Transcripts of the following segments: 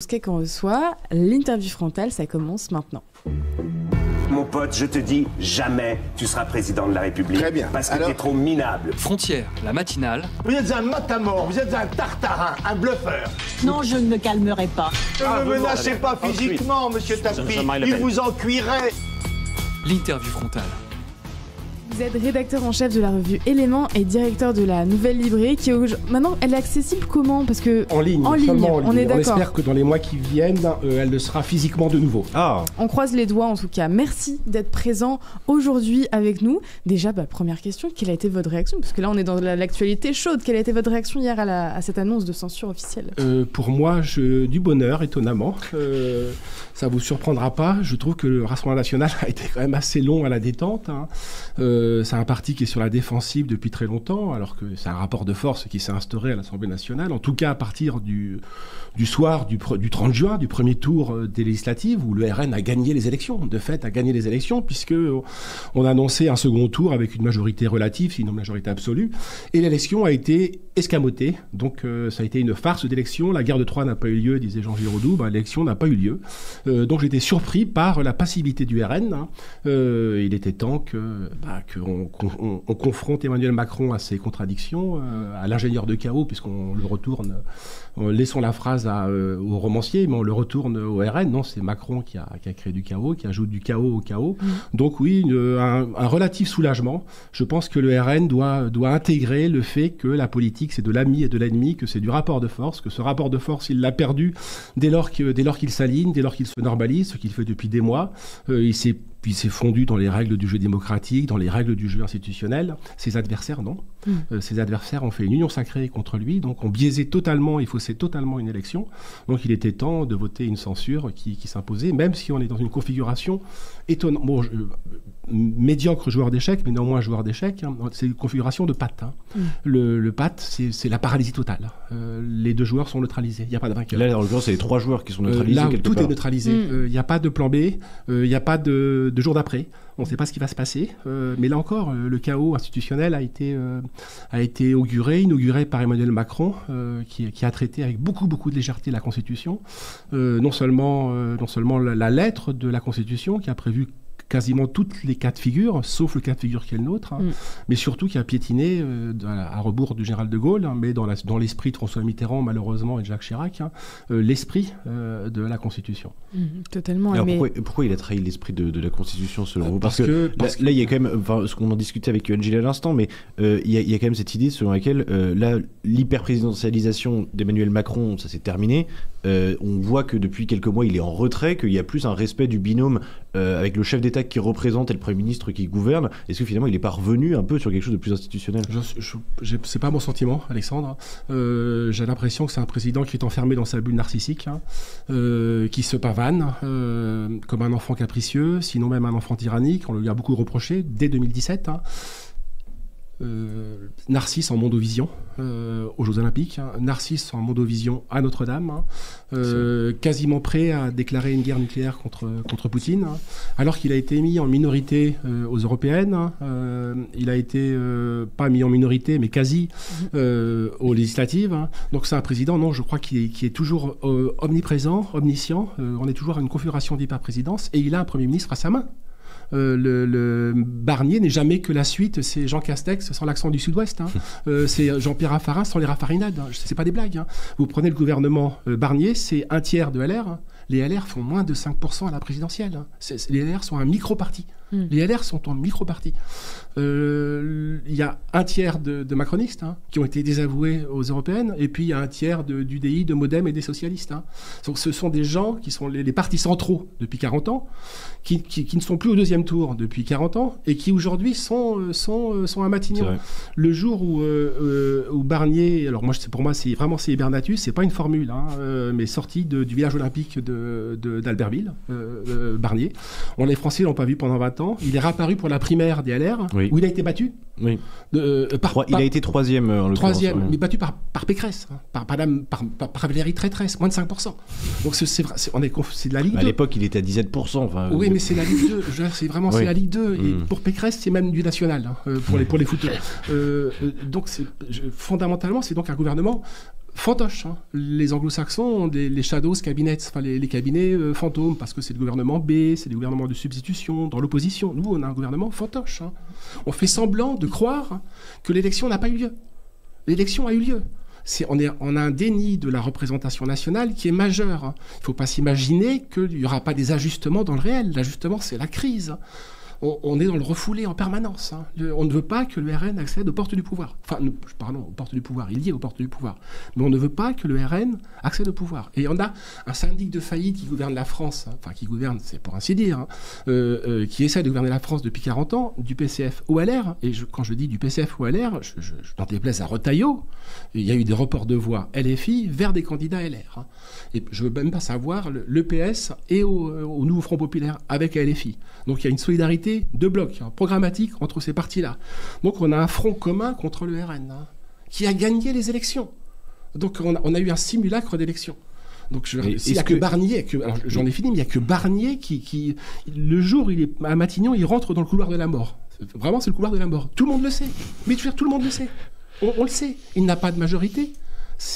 Bousquet qu'on reçoit, l'interview frontale, ça commence maintenant. Mon pote, je te dis, jamais tu seras président de la République. Très bien. Parce que t'es trop minable. Frontière, la matinale. Vous êtes un matamor, vous êtes un tartarin, un bluffeur. Non, je ne me calmerai pas. Ne me menacez pas physiquement, monsieur Tapie. Il vous en cuirait. L'interview frontale. Vous êtes rédacteur en chef de la revue Éléments et directeur de la Nouvelle Librairie qui maintenant elle est accessible comment? Parce que en ligne, seulement en ligne. On est d'accord. On espère que dans les mois qui viennent, elle le sera physiquement de nouveau. On croise les doigts en tout cas. Merci d'être présent aujourd'hui avec nous. Déjà, première question, quelle a été votre réaction? Parce que là on est dans l'actualité chaude. Quelle a été votre réaction hier à cette annonce de censure officielle? Pour moi, du bonheur, étonnamment. Ça vous surprendra pas. Je trouve que le Rassemblement national a été quand même assez long à la détente. C'est un parti qui est sur la défensive depuis très longtemps, alors que c'est un rapport de force qui s'est instauré à l'Assemblée nationale, en tout cas à partir du soir du 30 juin, du premier tour des législatives, où le RN a gagné les élections, de fait a gagné les élections, puisqu'on a annoncé un second tour avec une majorité relative, sinon une majorité absolue, et l'élection a été escamotée, donc ça a été une farce d'élection, la guerre de Troie n'a pas eu lieu, disait Jean Giraudoux, l'élection n'a pas eu lieu, donc j'étais surpris par la passivité du RN, il était temps qu'on confronte Emmanuel Macron à ses contradictions, à l'ingénieur de chaos, puisqu'on le retourne, laissons la phrase au romancier, mais on le retourne au RN. Non, c'est Macron qui a créé du chaos, qui ajoute du chaos au chaos. Donc oui, un relatif soulagement. Je pense que le RN doit intégrer le fait que la politique, c'est de l'ami et de l'ennemi, que c'est du rapport de force, que ce rapport de force, il l'a perdu dès lors qu'il s'aligne, dès lors qu'il se normalise, ce qu'il fait depuis des mois. Il s'est fondu dans les règles du jeu démocratique, dans les règles du jeu institutionnel. Ses adversaires, non. Ses adversaires ont fait une union sacrée contre lui, donc ont biaisé totalement, il faussait totalement une élection. Donc il était temps de voter une censure qui s'imposait, même si on est dans une configuration étonnante. Médiocre joueur d'échecs, mais néanmoins joueur d'échecs, c'est une configuration de patte. Le patte, c'est la paralysie totale. Les deux joueurs sont neutralisés, il n'y a pas de vainqueur. Là, en l'occurrence, c'est les trois joueurs qui sont neutralisés. Là, quelque tout part. est neutralisé. Il n'y a pas de plan B, il n'y a pas de jour d'après. On ne sait pas ce qui va se passer. Mais là encore, le chaos institutionnel a été inauguré par Emmanuel Macron, qui a traité avec beaucoup de légèreté la Constitution. Non seulement la lettre de la Constitution qui a prévu quasiment toutes les cas de figure, sauf le cas de figure qui est le nôtre, mais surtout qui a piétiné à rebours du général de Gaulle, mais dans l'esprit de François Mitterrand, malheureusement, et de Jacques Chirac, l'esprit de la Constitution. Totalement. Alors pourquoi il a trahi l'esprit de la Constitution, selon vous? Parce que là, il y a quand même, ce qu'on en discutait avec Angela à l'instant, mais il y a quand même cette idée selon laquelle l'hyper-présidentialisation d'Emmanuel Macron, ça s'est terminé. On voit que depuis quelques mois, il est en retrait, qu'il y a plus un respect du binôme avec le chef d'État qui représente et le Premier ministre qui gouverne. Est-ce que finalement, il n'est pas revenu un peu sur quelque chose de plus institutionnel? C'est pas mon sentiment, Alexandre. J'ai l'impression que c'est un président qui est enfermé dans sa bulle narcissique, qui se pavane comme un enfant capricieux, sinon même un enfant tyrannique. On lui a beaucoup reproché dès 2017. Narcisse en mondovision aux Jeux Olympiques, Narcisse en mondovision à Notre-Dame, quasiment prêt à déclarer une guerre nucléaire contre Poutine, alors qu'il a été mis en minorité aux européennes, il a été pas mis en minorité mais quasi aux législatives. Donc c'est un président, non, je crois qui est toujours omniprésent, omniscient. On est toujours à une configuration d'hyper-présidence et il a un Premier ministre à sa main. Le Barnier n'est jamais que la suite, c'est Jean Castex sans l'accent du Sud-Ouest, c'est Jean-Pierre Raffarin sans les raffarinades, c'est pas des blagues. Vous prenez le gouvernement Barnier, c'est un tiers de LR, les LR font moins de 5% à la présidentielle, les LR sont un micro-parti. Les LR sont en micro-parti. Il y a un tiers de macronistes qui ont été désavoués aux européennes, et puis il y a un tiers d'UDI, de Modem et des socialistes. Donc ce sont des gens qui sont les partis centraux depuis 40 ans, qui ne sont plus au deuxième tour depuis 40 ans, et qui aujourd'hui sont à Matignon. Le jour où Barnier, alors pour moi c'est Hibernatus, c'est pas une formule, mais sorti du village olympique d'Albertville, Barnier. Les Français l'ont pas vu pendant 20 ans. Il est réapparu pour la primaire des LR, où il a été battu. Il a été troisième en l'occurrence. Troisième, mais battu par Pécresse, par Valérie Pécresse, moins de 5%. Donc c'est de la Ligue 2. À l'époque, il était à 17%. Oui, mais c'est la Ligue 2. C'est la Ligue 2. Et pour Pécresse, c'est même du national pour les footeurs. Donc fondamentalement, c'est donc un gouvernement fantoche. Hein. Les anglo-saxons ont les shadows cabinets, enfin les cabinets fantômes, parce que c'est le gouvernement B, c'est des gouvernements de substitution, dans l'opposition. Nous, on a un gouvernement fantoche. Hein. On fait semblant de croire que l'élection n'a pas eu lieu. L'élection a eu lieu. On a un déni de la représentation nationale qui est majeur. Hein. Il ne faut pas s'imaginer qu'il n'y aura pas des ajustements dans le réel. L'ajustement, c'est la crise. On est dans le refoulé en permanence. Hein. On ne veut pas que le RN accède aux portes du pouvoir. Enfin, pardon, aux portes du pouvoir. Il y est aux portes du pouvoir. Mais on ne veut pas que le RN accède au pouvoir. Et on a un syndic de faillite qui gouverne la France, hein, enfin qui gouverne, c'est pour ainsi dire, hein, qui essaie de gouverner la France depuis 40 ans, du PCF au LR. Et quand je dis du PCF au LR, je n'en déplaise à Retailleau, il y a eu des reports de voix LFI vers des candidats LR. Hein. Et je ne veux même pas savoir le PS et au Nouveau Front Populaire avec LFI. Donc il y a une solidarité de blocs programmatiques entre ces partis-là. Donc on a un front commun contre le RN, hein, qui a gagné les élections. Donc on a eu un simulacre d'élection. Donc il n'y a que Barnier, alors j'en ai fini, mais il n'y a que Barnier qui le jour il est à Matignon, il rentre dans le couloir de la mort. Vraiment, c'est le couloir de la mort. Tout le monde le sait. Mais je veux dire, tout le monde le sait. On le sait. Il n'a pas de majorité.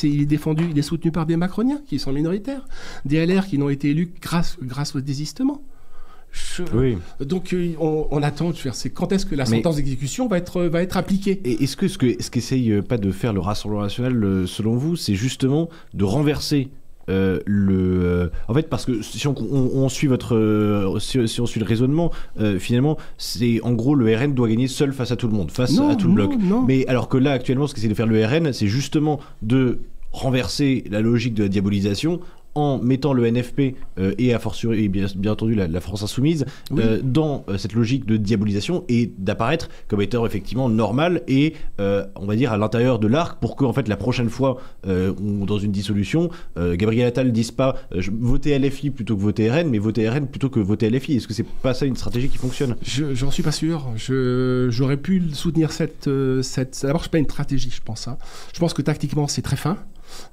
Il est soutenu par des Macroniens qui sont minoritaires, des LR qui n'ont été élus grâce au désistement. Oui. Donc on attend, c'est quand est-ce que la sentence d'exécution va être appliquée. Et est-ce qu'essaye pas de faire le Rassemblement national, selon vous, c'est justement de renverser en fait, parce que si on suit si on suit le raisonnement, finalement, c'est en gros le RN doit gagner seul face à tout le monde, face à tout le bloc. Non. Mais alors que là, actuellement, ce qu'essaie de faire le RN, c'est justement de renverser la logique de la diabolisation en mettant le NFP et a fortiori, bien entendu la France Insoumise, dans cette logique de diabolisation et d'apparaître comme étant effectivement normal et on va dire à l'intérieur de l'arc pour que en fait la prochaine fois dans une dissolution, Gabriel Attal dise pas voter LFI plutôt que voter RN, mais voter RN plutôt que voter LFI. Est-ce que c'est pas ça une stratégie qui fonctionne? J'en suis pas sûr. J'aurais pu soutenir cette... D'abord, c'est pas une stratégie, je pense. Hein. Je pense que tactiquement, c'est très fin.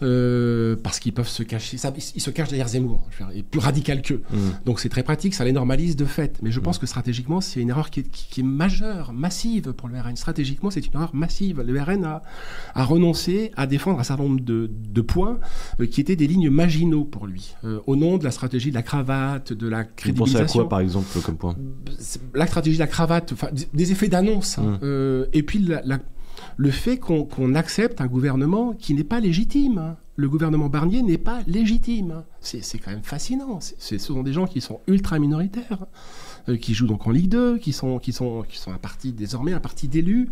Parce qu'ils peuvent se cacher, ils se cachent derrière Zemmour, il est plus radical qu'eux. Donc c'est très pratique, ça les normalise de fait. Mais je pense que stratégiquement, c'est une erreur qui est majeure, massive pour le RN. Stratégiquement, c'est une erreur massive. Le RN a renoncé à défendre un certain nombre de points qui étaient des lignes maginaux pour lui, au nom de la stratégie de la cravate, de la crédibilisation. Vous pensez à quoi, par exemple, comme point? La stratégie de la cravate, des effets d'annonce. Hein, et puis le fait qu'on accepte un gouvernement qui n'est pas légitime. Le gouvernement Barnier n'est pas légitime. C'est quand même fascinant. Ce sont des gens qui sont ultra minoritaires, qui jouent donc en Ligue 2, qui sont désormais un parti d'élus.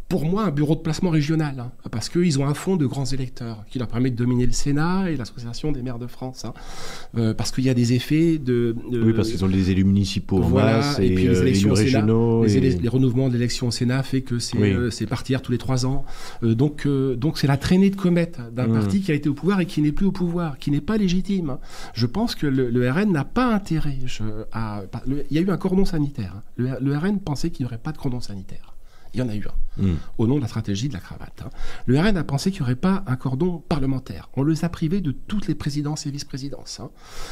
Pour moi, un bureau de placement régional, hein, parce qu'ils ont un fonds de grands électeurs qui leur permet de dominer le Sénat et l'Association des maires de France. Hein, parce qu'il y a des effets oui, parce qu'ils ont des élus municipaux en masse et puis les élections élus régionaux. Les renouvellements de l'élection au Sénat fait que c'est partir tous les 3 ans. Donc c'est la traînée de comète d'un parti qui a été au pouvoir et qui n'est plus au pouvoir, qui n'est pas légitime. Je pense que le RN n'a pas intérêt il y a eu un cordon sanitaire. Hein. Le RN pensait qu'il n'y aurait pas de cordon sanitaire. Il y en a eu un, au nom de la stratégie de la cravate. Hein. Le RN a pensé qu'il n'y aurait pas un cordon parlementaire. On les a privés de toutes les présidences et vice-présidences. Hein.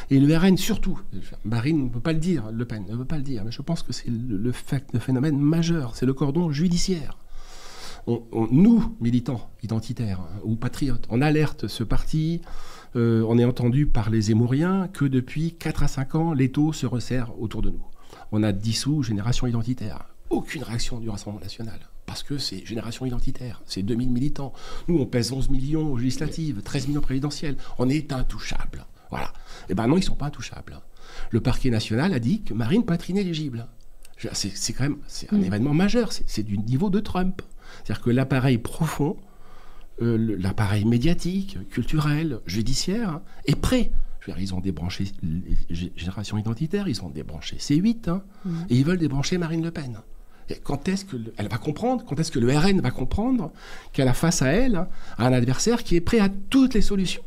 Et le RN, surtout, Marine ne peut pas le dire, Le Pen ne peut pas le dire, mais je pense que c'est le phénomène majeur, c'est le cordon judiciaire. Nous, militants identitaires ou patriotes, on alerte ce parti. On est entendu par les Zemmouriens que depuis 4 à 5 ans, l'étau se resserre autour de nous. On a dissous Génération Identitaire. Aucune réaction du Rassemblement national, parce que c'est Génération Identitaire, c'est 2000 militants. Nous, on pèse 11 millions aux législatives, 13 millions présidentielles. On est intouchables. Voilà. Eh bien non, ils ne sont pas intouchables. Le parquet national a dit que Marine peut être inéligible. C'est quand même un événement majeur. C'est du niveau de Trump. C'est-à-dire que l'appareil profond, l'appareil médiatique, culturel, judiciaire, est prêt. Ils ont débranché Génération Identitaire, ils ont débranché C8, hein, et ils veulent débrancher Marine Le Pen. Et quand est-ce qu'elle va comprendre, quand est-ce que le RN va comprendre qu'elle a face à elle un adversaire qui est prêt à toutes les solutions?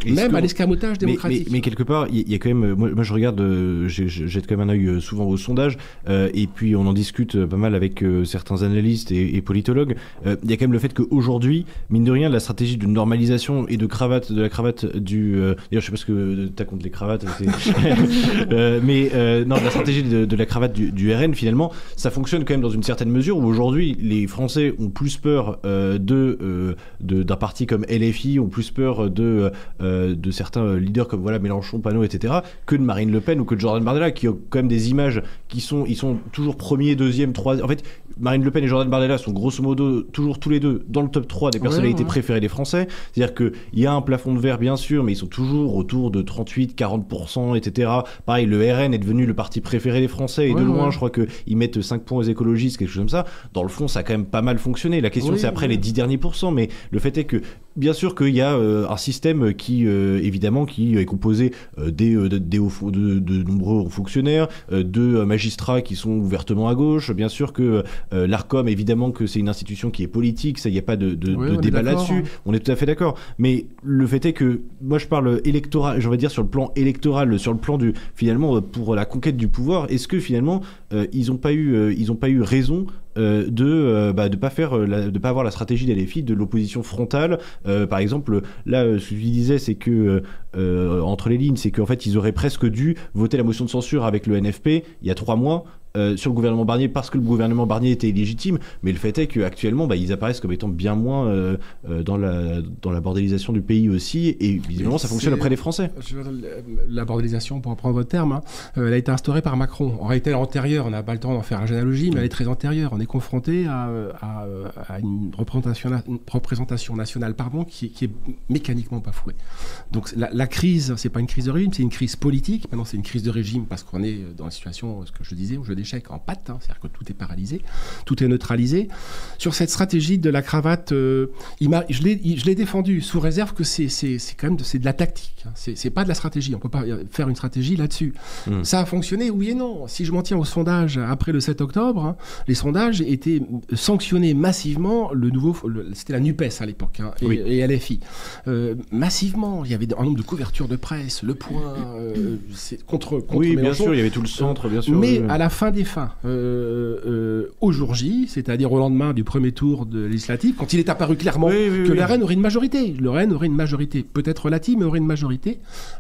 Même à l'escamotage démocratique. Mais quelque part, il y a quand même... Moi, je regarde, jette quand même un œil souvent aux sondages, et puis on en discute pas mal avec certains analystes et politologues. Il y a quand même le fait qu'aujourd'hui, mine de rien, la stratégie de normalisation et de la cravate du... D'ailleurs, je sais pas ce que t'as contre les cravates. Non, la stratégie de la cravate du RN, finalement, ça fonctionne quand même dans une certaine mesure où aujourd'hui, les Français ont plus peur d'un parti comme LFI, ont plus peur de certains leaders comme Mélenchon, Panot, etc., que de Marine Le Pen ou que de Jordan Bardella, qui ont quand même des images ils sont toujours premier, deuxième, troisième. En fait, Marine Le Pen et Jordan Bardella sont grosso modo toujours tous les deux dans le top 3 des personnalités préférées des Français. C'est-à-dire qu'il y a un plafond de verre, bien sûr, mais ils sont toujours autour de 38-40%, etc. Pareil, le RN est devenu le parti préféré des Français, et de loin, je crois qu'ils mettent 5 points aux écologistes, quelque chose comme ça. Dans le fond, ça a quand même pas mal fonctionné. La question, c'est après les 10 derniers pourcents, mais le fait est que bien sûr qu'il y a un système qui évidemment qui est composé de nombreux hauts fonctionnaires, de magistrats qui sont ouvertement à gauche. Bien sûr que l'Arcom, évidemment que c'est une institution qui est politique, ça, il n'y a pas de débat là-dessus. On est tout à fait d'accord. Mais le fait est que moi je parle électoral, j'en vais dire sur le plan électoral, sur le plan du finalement pour la conquête du pouvoir. Est-ce que finalement ils n'ont pas eu raison de pas avoir la stratégie des LFI de l'opposition frontale. Par exemple, là, ce que je disais, c'est que entre les lignes, c'est qu'en fait, ils auraient presque dû voter la motion de censure avec le NFP il y a 3 mois. Sur le gouvernement Barnier, parce que le gouvernement Barnier était illégitime, mais le fait est qu'actuellement ils apparaissent comme étant bien moins dans la bordélisation du pays aussi, et visiblement ça fonctionne auprès des Français. La bordélisation, pour reprendre votre terme, elle a été instaurée par Macron. En réalité, elle est antérieure, on n'a pas le temps d'en faire une généalogie, mais elle est très antérieure. On est confronté à une représentation nationale qui est mécaniquement bafouée. Donc la crise, c'est pas une crise de régime, c'est une crise politique. Maintenant, c'est une crise de régime parce qu'on est dans une situation, ce que je disais, où je d'échecs en pâte, c'est-à-dire que tout est paralysé, tout est neutralisé. Sur cette stratégie de la cravate, je l'ai défendu sous réserve que c'est quand même de la tactique. C'est pas de la stratégie. On peut pas faire une stratégie là-dessus. Ça a fonctionné, oui et non. Si je m'en tiens aux sondages après le 7 octobre, les sondages étaient sanctionnés massivement. C'était la NUPES à l'époque et LFI. Massivement, il y avait un nombre de couvertures de presse, Le Point, contre oui, Mélenchon. Bien sûr, il y avait tout le centre, bien sûr. Mais à la fin des fins, au jour J, c'est-à-dire au lendemain du premier tour de législative, quand il est apparu clairement que le RN aurait une majorité, peut-être relative, mais aurait une majorité,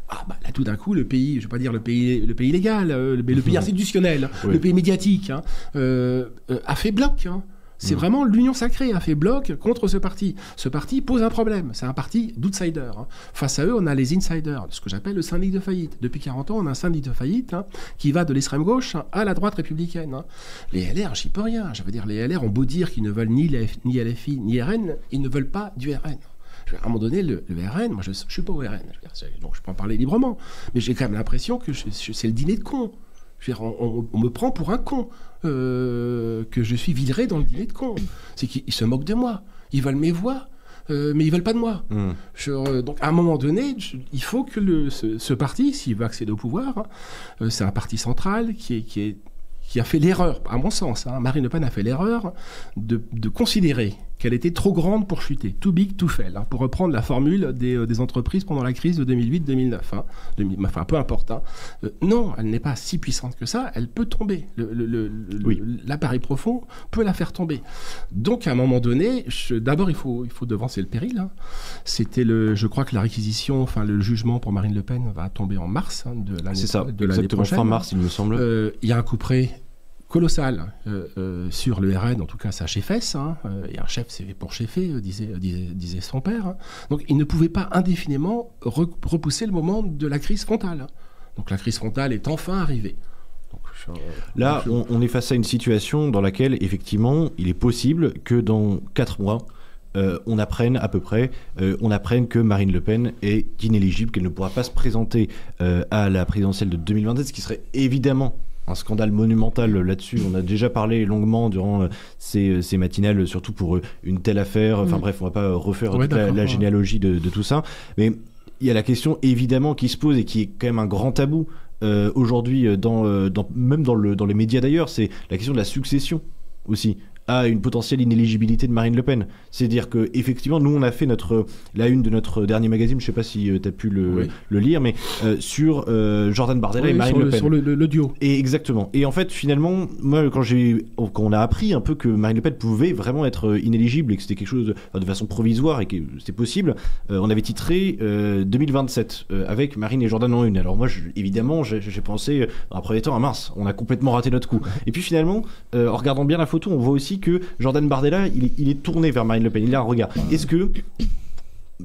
là tout d'un coup, le pays, je ne vais pas dire le pays légal, mais le pays institutionnel, le pays médiatique, a fait bloc. C'est vraiment l'union sacrée a fait bloc contre ce parti. Ce parti pose un problème. C'est un parti d'outsiders. Face à eux, on a les insiders, ce que j'appelle le syndic de faillite. Depuis 40 ans, on a un syndic de faillite qui va de l'extrême gauche à la droite républicaine. Les LR, j'y peux rien. Je veux dire, les LR ont beau dire qu'ils ne veulent ni LFI ni RN, ils ne veulent pas du RN. À un moment donné, le RN, moi je ne suis pas au RN. Donc je peux en parler librement. Mais j'ai quand même l'impression que c'est le dîner de cons. On me prend pour un con, que je suis viré dans le dîner de con. C'est qu'ils se moquent de moi. Ils veulent mes voix, mais ils veulent pas de moi. Donc à un moment donné, il faut que ce parti, s'il veut accéder au pouvoir, c'est un parti central qui a fait l'erreur, à mon sens, Marine Le Pen a fait l'erreur de considérer qu'elle était trop grande pour chuter, too big to fail, pour reprendre la formule des entreprises pendant la crise de 2008-2009. Enfin, peu importe. Non, elle n'est pas si puissante que ça, elle peut tomber. L'appareil profond peut la faire tomber. Donc, à un moment donné, d'abord, il faut devancer le péril. Je crois que la réquisition, le jugement pour Marine Le Pen va tomber en mars de l'année prochaine. C'est ça, exactement, fin mars, il me semble. Il y a un couperet colossal sur le RN, en tout cas sa chefesse, et un chef c'est pour cheffer, disait son père. Donc il ne pouvait pas indéfiniment repousser le moment de la crise frontale. Donc la crise frontale est enfin arrivée. Là, on est face à une situation dans laquelle, effectivement, il est possible que dans 4 mois, on apprenne à peu près, que Marine Le Pen est inéligible, qu'elle ne pourra pas se présenter à la présidentielle de 2027, ce qui serait évidemment un scandale monumental là-dessus. On a déjà parlé longuement durant ces matinales, surtout pour une telle affaire. Enfin bref, on va pas refaire toute la généalogie de tout ça. Mais il y a la question évidemment qui se pose et qui est quand même un grand tabou aujourd'hui, même dans les médias d'ailleurs, c'est la question de la succession aussi. à une potentielle inéligibilité de Marine Le Pen. C'est-à-dire que effectivement, nous on a fait la une de notre dernier magazine, je sais pas si tu as pu le lire, mais sur Jordan Bardella et Marine Le Pen. Sur le duo. Et exactement. Et en fait, finalement, moi, quand on a appris un peu que Marine Le Pen pouvait vraiment être inéligible et que c'était quelque chose de façon provisoire et que c'était possible, on avait titré 2027 avec Marine et Jordan en une. Alors moi, évidemment, j'ai pensé dans un premier temps, mince, on a complètement raté notre coup. Et puis finalement, en regardant bien la photo, on voit aussi que Jordan Bardella, il est tourné vers Marine Le Pen. Il a un regard. Est-ce que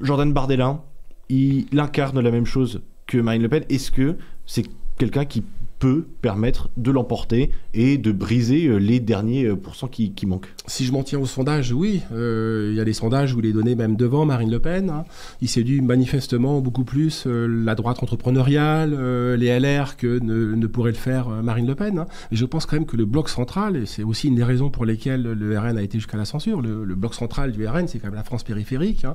Jordan Bardella, il incarne la même chose que Marine Le Pen? Est-ce que c'est quelqu'un qui peut permettre de l'emporter et de briser les derniers pourcents qui manquent? Si je m'en tiens au sondage, oui. Il y a des sondages où il est donné même devant Marine Le Pen. Hein. Il séduit manifestement beaucoup plus la droite entrepreneuriale, les LR que ne pourrait le faire Marine Le Pen. Hein. Et je pense quand même que le bloc central, et c'est aussi une des raisons pour lesquelles le RN a été jusqu'à la censure, le bloc central du RN, c'est quand même la France périphérique. Hein.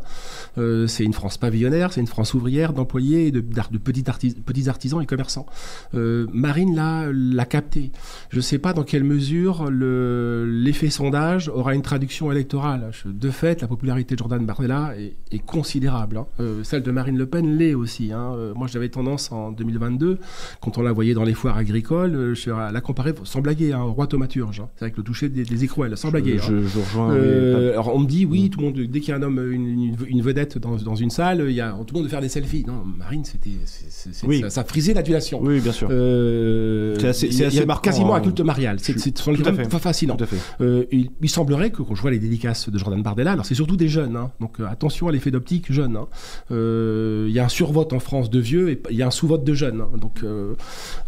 C'est une France pavillonnaire, c'est une France ouvrière, d'employés et de petits artisans et commerçants. Marine l'a capté. Je ne sais pas dans quelle mesure l'effet sondage aura une traduction électorale. De fait, la popularité de Jordan Bardella est considérable. Hein. Celle de Marine Le Pen l'est aussi. Hein. Moi, j'avais tendance en 2022, quand on la voyait dans les foires agricoles, à la comparer, sans blaguer, au roi Thaumaturge. Hein. C'est avec le toucher des écrouelles, sans blaguer. Je rejoins. Alors, on me dit, oui, tout le monde, dès qu'il y a un homme, une vedette dans une salle, tout le monde veut faire des selfies. Non, Marine, ça frisait l'adulation. Oui, bien sûr. C'est assez marquant, quasiment un culte marial. C'est fascinant. Tout à fait. Il semblerait que quand je vois les dédicaces de Jordan Bardella, alors c'est surtout des jeunes, hein, donc attention à l'effet d'optique jeune. Hein. Il y a un survote en France de vieux et il y a un sous-vote de jeunes. Hein, donc,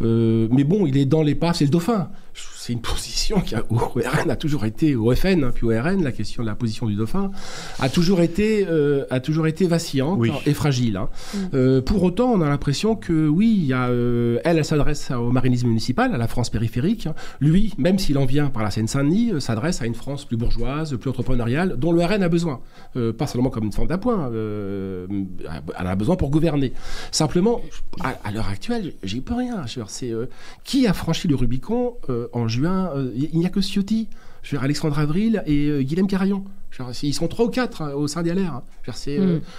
mais bon, il est dans les pas, c'est le dauphin. C'est une position qui au RN a toujours été, au FN, hein, puis au RN, la question de la position du dauphin a toujours été vacillante et fragile. Hein. Pour autant, on a l'impression que oui, elle s'adresse au marinisme municipal, à la France périphérique. Hein. Lui, même s'il en vient par la Seine-Saint-Denis, s'adresse à une France plus bourgeoise, plus entrepreneuriale, dont le RN a besoin. Pas seulement comme une forme d'appoint, elle a besoin pour gouverner. Simplement, à l'heure actuelle, j'y peux rien. Qui a franchi le Rubicon en juin? Il n'y a que Ciotti, Alexandre Avril et Guilhem Carayon. Ils sont 3 ou 4 au sein des LR.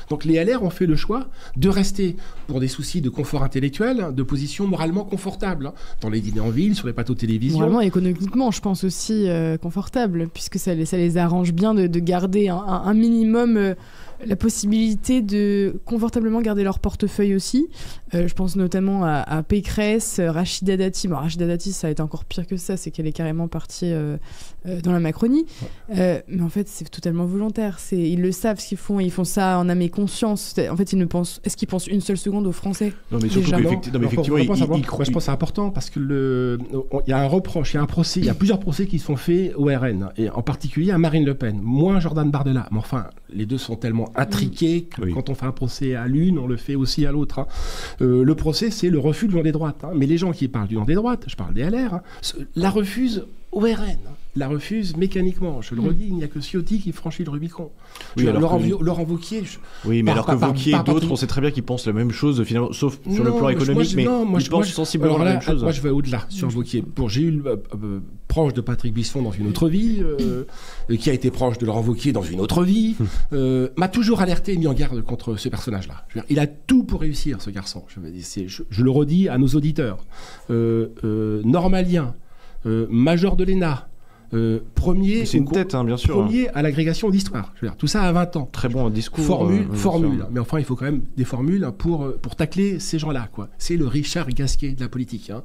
Donc les LR ont fait le choix de rester, pour des soucis de confort intellectuel, de position moralement confortable, dans les dîners en ville, sur les plateaux de télévision. Moralement et économiquement, je pense aussi confortable, puisque ça les arrange bien de garder un minimum... la possibilité de confortablement garder leur portefeuille aussi. Je pense notamment à Pécresse, Rachida Dati. Bon, Rachida Dati, ça a été encore pire que ça, c'est qu'elle est carrément partie dans la Macronie. Mais en fait, c'est totalement volontaire. Ils le savent ce qu'ils font, et ils font ça en âme et conscience. En fait, est-ce qu'ils pensent une seule seconde aux Français? Non, mais surtout effectivement, je pense que c'est important parce que il y a un reproche, il y a un procès, il y a plusieurs procès qui sont faits au RN, et en particulier à Marine Le Pen, moins Jordan Bardella. Mais enfin, les deux sont tellement intriqué que quand on fait un procès à l'une, on le fait aussi à l'autre. Hein. Le procès, c'est le refus de l'union des droites. Hein. Mais les gens qui parlent de l'union des droites, je parle des LR, hein, la refusent au RN. Hein. La refuse mécaniquement. Je le redis, il n'y a que Ciotti qui franchit le Rubicon. Laurent Wauquiez... Oui, mais alors que Wauquiez et d'autres, on sait très bien qu'ils pensent la même chose, finalement, sauf sur le plan économique, mais ils pensent sensiblement la même chose. Moi, je vais au-delà sur Wauquiez. J'ai eu proche de Patrick Buisson dans une autre vie, qui a été proche de Laurent Wauquiez dans une autre vie, m'a toujours alerté et mis en garde contre ce personnage-là. Il a tout pour réussir, ce garçon. Je le redis à nos auditeurs. Normalien, major de l'ENA, premier, c'est une tête, hein, bien sûr. Premier à l'agrégation d'histoire. Tout ça à 20 ans. Très bon discours. Formule. Mais enfin, il faut quand même des formules pour tacler ces gens-là, quoi. C'est le Richard Gasquet de la politique. Hein.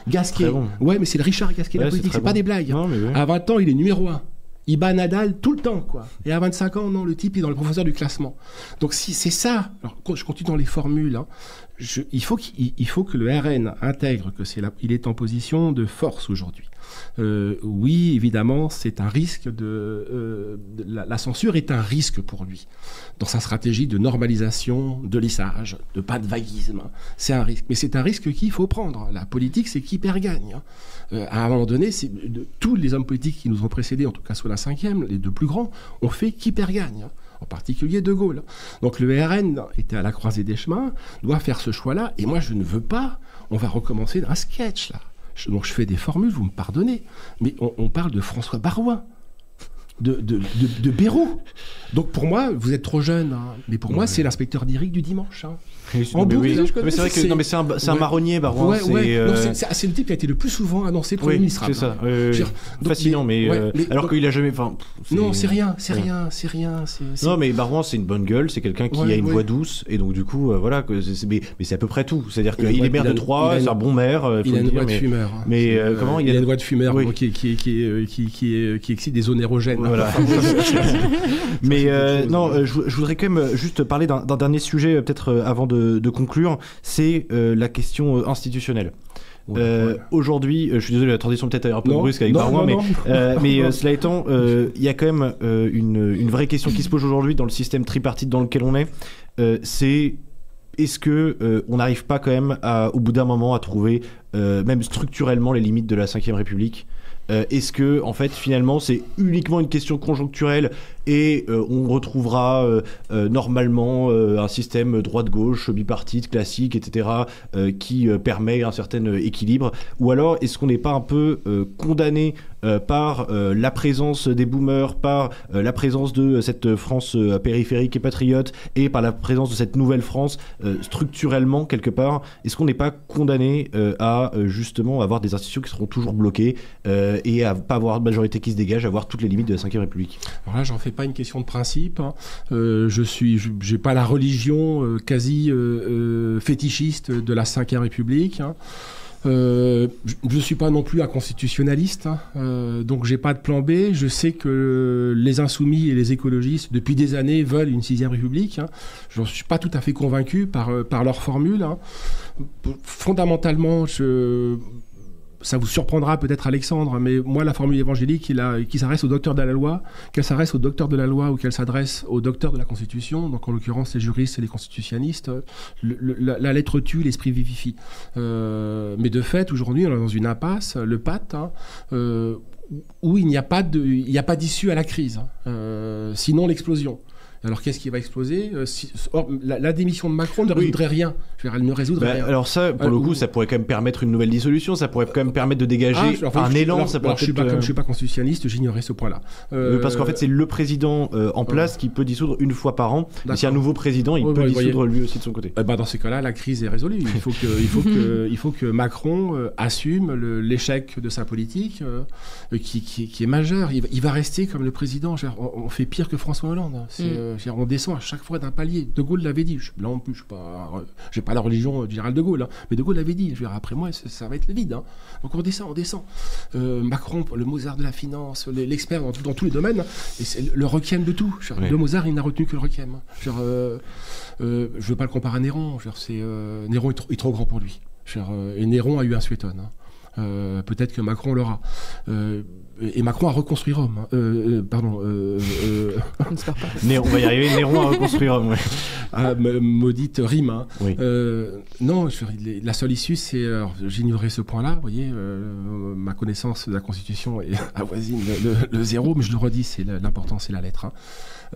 Gasquet. Bon. Ouais, mais c'est le Richard Gasquet de la politique. C'est pas des blagues. Non, hein. À 20 ans, il est numéro 1. Il bat Nadal tout le temps, quoi. Et à 25 ans, non, le type est dans le professeur du classement. Donc si c'est ça, alors je continue dans les formules. Hein, il faut que le RN intègre que il est en position de force aujourd'hui. Oui, évidemment, c'est un risque la censure est un risque pour lui dans sa stratégie de normalisation, de lissage, de pas de vaguisme. C'est un risque, mais c'est un risque qu'il faut prendre. La politique, c'est qui perd gagne. À un moment donné, tous les hommes politiques qui nous ont précédés, en tout cas sous la 5e, les deux plus grands, ont fait qui perd gagne. En particulier De Gaulle. Donc le RN était à la croisée des chemins, doit faire ce choix-là, et moi je ne veux pas, on va recommencer un sketch là. Donc je fais des formules, vous me pardonnez, mais on parle de François Baroin. de Béraud. Donc pour moi, vous êtes trop jeune, hein, mais pour moi, c'est l'inspecteur d'Éric du dimanche. Hein. En boucle, mais c'est vrai que c'est un marronnier, Barouin. C'est le type qui a été le plus souvent annoncé Premier ministre. C'est ça. Fascinant, mais alors qu'il a jamais. Non, c'est rien. Non, mais Barouin, c'est une bonne gueule, c'est quelqu'un qui a une voix douce, et donc du coup, voilà. Mais c'est à peu près tout. C'est-à-dire qu'il est maire de Troyes, c'est un bon maire. Il a une voix de fumeur. Mais comment il a une voix de fumeur qui excite des zones érogènes. Voilà. Mais non, je voudrais quand même juste parler d'un dernier sujet, peut-être avant de conclure, c'est la question institutionnelle. Aujourd'hui, je suis désolé, la transition peut-être un peu brusque avec Barouin, mais cela étant, il y a quand même une vraie question qui se pose aujourd'hui dans le système tripartite dans lequel on est. C'est est-ce que on n'arrive pas quand même au bout d'un moment à trouver même structurellement les limites de la Ve République? Est-ce que en fait finalement c'est uniquement une question conjoncturelle et on retrouvera normalement un système droite-gauche, bipartite, classique, etc. Qui permet un certain équilibre, ou alors est-ce qu'on n'est pas un peu condamné par la présence des boomers, par la présence de cette France périphérique et patriote, et par la présence de cette nouvelle France structurellement quelque part, est-ce qu'on n'est pas condamné à justement avoir des institutions qui seront toujours bloquées et à pas avoir de majorité qui se dégage, à avoir toutes les limites de la Ve République? Alors là, j'en fais pas une question de principe. Hein. J'ai pas la religion quasi fétichiste de la Ve République. Hein. Je suis pas non plus un constitutionnaliste, hein, donc j'ai pas de plan B. Je sais que les insoumis et les écologistes depuis des années veulent une 6e République. Hein. Je suis pas tout à fait convaincu par leur formule. Hein. Fondamentalement, ça vous surprendra peut-être, Alexandre, mais moi, la formule évangélique, qui s'adresse au docteur de la loi, qu'elle s'adresse au docteur de la loi ou qu'elle s'adresse au docteur de la Constitution, donc en l'occurrence les juristes et les constitutionnalistes, la lettre tue, l'esprit vivifie. Mais de fait, aujourd'hui, on est dans une impasse, le PAT, hein, où il n'y a pas d'issue à la crise, hein, sinon l'explosion. Alors qu'est-ce qui va exploser? La démission de Macron ne résoudrait rien. Elle ne résoudrait rien. Alors ça, pour le coup, ça pourrait quand même permettre une nouvelle dissolution, ça pourrait quand même permettre de dégager un élan. Comme je suis pas constitutionnaliste, j'ignorais ce point-là. Parce qu'en fait, c'est le président en place qui peut dissoudre une fois par an. Et si un nouveau président, il peut dissoudre lui aussi de son côté. Dans ces cas-là, la crise est résolue. Il faut que Macron assume l'échec de sa politique, qui est majeur. Il va rester comme le président. On fait pire que François Hollande. On descend à chaque fois d'un palier. De Gaulle l'avait dit. Là, en plus, j'ai pas la religion du général de Gaulle, hein, mais de Gaulle l'avait dit. Après moi, ça va être le vide. Hein. Donc on descend. Macron, le Mozart de la finance, l'expert dans tous les domaines, et c'est le requiem de tout. Le Mozart, il n'a retenu que le requiem. Je veux pas le comparer à Néron. Néron est trop grand pour lui. Et Néron a eu un Suétone. Hein. Peut-être que Macron l'aura. Et Macron a reconstruit Rome. Pardon. On va y arriver. Néron a reconstruit Rome. Ouais. Maudite rime. Hein. Oui. Non, la seule issue, c'est. J'ignorais ce point-là. Vous voyez, ma connaissance de la Constitution avoisine le zéro, mais je le redis, l'important, c'est la lettre. Hein.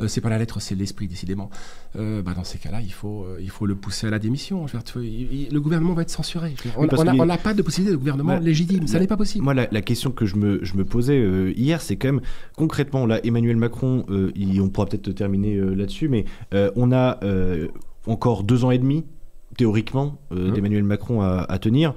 C'est pas la lettre, c'est l'esprit, décidément. Dans ces cas-là, il faut le pousser à la démission. Le gouvernement va être censuré. On n'a pas de possibilité de gouvernement légitime. Ça n'est pas possible. Moi, la question que je me posais hier, c'est quand même concrètement, là, Emmanuel Macron, on pourra peut-être terminer là-dessus, mais on a encore 2 ans et demi, théoriquement, d'Emmanuel Macron à tenir.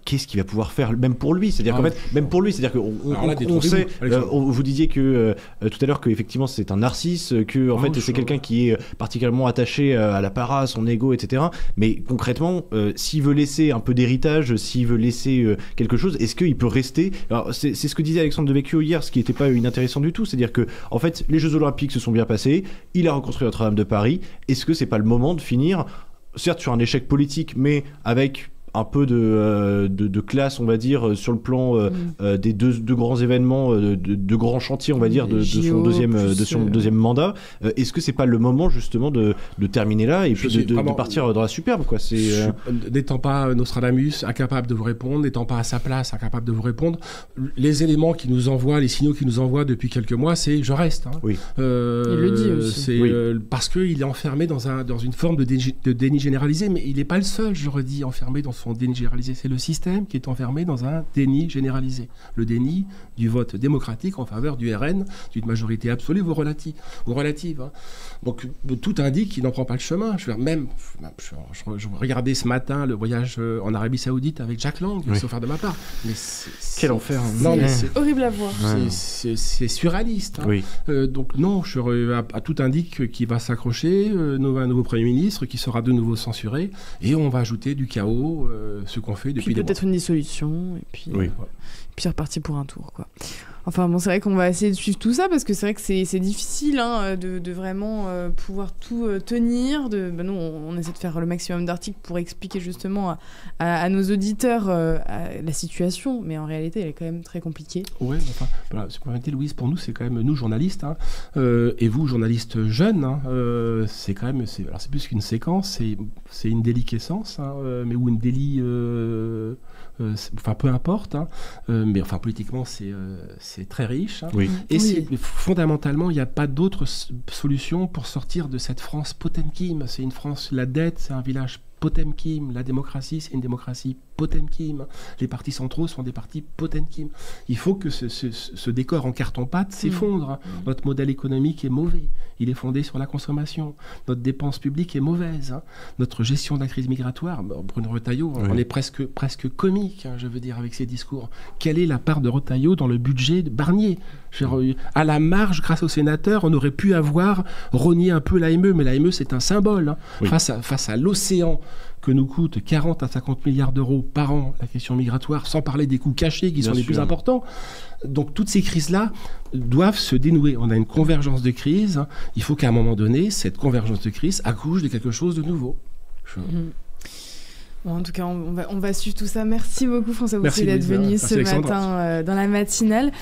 Qu'est-ce qu'il va pouvoir faire, même pour lui? C'est-à-dire qu'en fait, même pour lui, c'est-à-dire qu'on sait, vous disiez que tout à l'heure qu'effectivement c'est un narcisse, que en fait c'est quelqu'un qui est particulièrement attaché à l'apparat, à son ego, etc. Mais concrètement, s'il veut laisser un peu d'héritage, s'il veut laisser quelque chose, est-ce qu'il peut rester? Alors c'est ce que disait Alexandre Devecchio hier, ce qui n'était pas inintéressant du tout, c'est-à-dire que en fait les Jeux Olympiques se sont bien passés, il a reconstruit Notre-Dame de Paris. Est-ce que c'est pas le moment de finir, certes sur un échec politique, mais avec un peu de classe, on va dire, sur le plan des deux grands événements, de grands chantiers, on va dire, de son deuxième mandat. Est-ce que c'est pas le moment justement de terminer là et puis de partir dans la superbe, quoi? N'étant pas Nostradamus, incapable de vous répondre, n'étant pas à sa place, incapable de vous répondre, les éléments qui nous envoient, les signaux qui nous envoient depuis quelques mois, c'est je reste. Hein. Oui. Il le dit aussi. Parce qu'il est enfermé dans une forme de déni généralisé, mais il n'est pas le seul, je redis, enfermé dans son son déni généralisé. C'est le système qui est enfermé dans un déni généralisé. Le déni du vote démocratique en faveur du RN, d'une majorité absolue ou relative. Hein. Donc tout indique qu'il n'en prend pas le chemin. Je regardais ce matin le voyage en Arabie Saoudite avec Jack Lang, sauf faire de ma part. Mais quel enfer. Non, mais c'est horrible à voir. C'est surréaliste. Hein. Oui. Donc non, à tout indique qu'il va s'accrocher, un nouveau Premier ministre qui sera de nouveau censuré, et on va ajouter du chaos, ce qu'on fait depuis des mois. Peut-être une dissolution, et puis c'est reparti pour un tour, quoi. Enfin bon, c'est vrai qu'on va essayer de suivre tout ça, parce que c'est vrai que c'est difficile de vraiment pouvoir tout tenir. Nous, on essaie de faire le maximum d'articles pour expliquer justement à nos auditeurs la situation, mais en réalité, elle est quand même très compliquée. Oui, enfin, voilà, ce que vous Louise, pour nous, c'est quand même nous, journalistes, hein, et vous, journalistes jeunes, hein, c'est quand même, c'est plus qu'une séquence, c'est une déliquescence, hein, mais ou une délit... enfin peu importe, hein, mais enfin politiquement c'est très riche, hein. Oui. Et fondamentalement il n'y a pas d'autre solution pour sortir de cette France Potemkin. C'est une France, la dette, c'est un village Potemkin, la démocratie c'est une démocratie Potemkin, les partis centraux sont des partis Potemkin. Il faut que ce décor en carton-pâte s'effondre. Notre modèle économique est mauvais, il est fondé sur la consommation, notre dépense publique est mauvaise, hein. Notre gestion de la crise migratoire, Bruno Retailleau, on est presque comique, hein, je veux dire, avec ses discours. Quelle est la part de Retailleau dans le budget de Barnier? À la marge, grâce aux sénateurs, on aurait pu avoir rogné un peu l'AME, mais l'AME c'est un symbole, hein. Face à l'océan que nous coûte 40 à 50 milliards d'euros par an la question migratoire, sans parler des coûts cachés qui sont les plus importants. Donc toutes ces crises-là doivent se dénouer. On a une convergence de crises. Il faut qu'à un moment donné, cette convergence de crises accouche de quelque chose de nouveau. Bon, en tout cas, on va suivre tout ça. Merci beaucoup François Bousquet d'être venu ce matin dans la matinale.